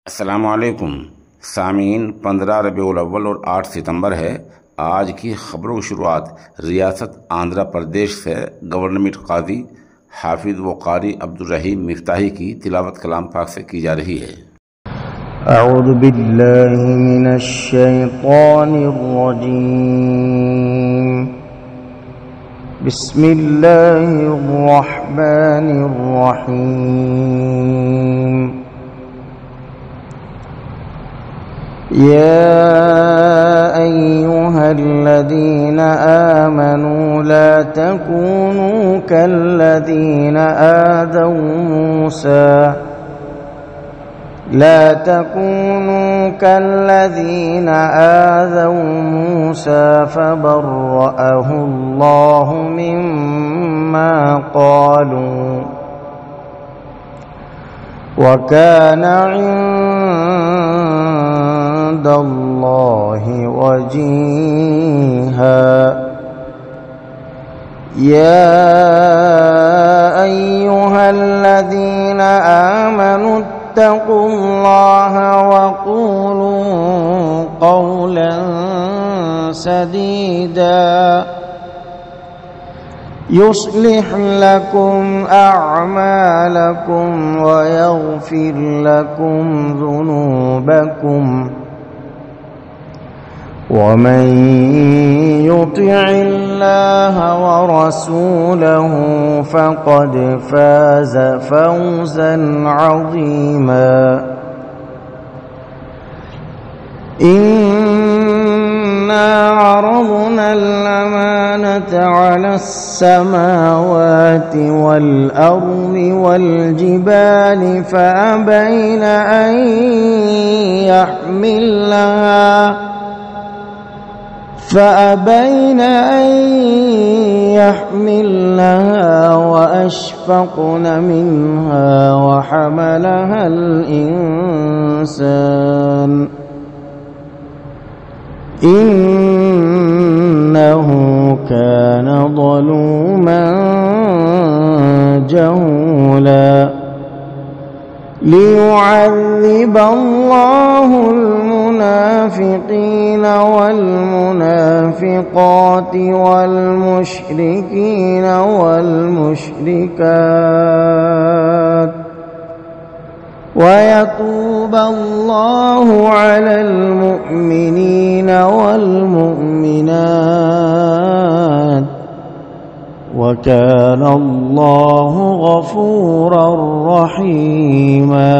अस्सलामुअलैकुम सामीन। 15 रबीउल अव्वल और 8 सितंबर है। आज की खबरों की शुरुआत रियासत आंध्र प्रदेश से गवर्नमेंट काजी हाफिज व कारी अब्दुल रहीम मिफ्ताही की तिलावत कलाम पाक से की जा रही है। अऊज़ु बिल्लाहि मिनश शैतानिर रजीम। बिस्मिल्लाहिर रहमानिर रहीम। या अय्युहल्लज़ीना आमनू ला तकूनू कल्लज़ीना आज़व मूसा لا تكونوا كالذين آذوا موسى فبرأه الله مما قالوا وكان عند الله وجيها يا أيها الذين آمنوا اتقوا الله وقولوا قولا سديدا يصلح لكم أعمالكم ويغفر لكم ذنوبكم ومن يطع الله ورسوله فقد فاز فوزا عظيما. إنا عرضنا الأمانة على السماوات والأرض والجبال فأبين أن يحملنها وأشفقن منها وحملها الإنسان إنه كان ظلوما جهولا. ليعذب الله المنافقين والمنافقات والمشركين والمشركات ويتوب الله على المؤمنين والمؤمنات وكان الله غفورا رحيما.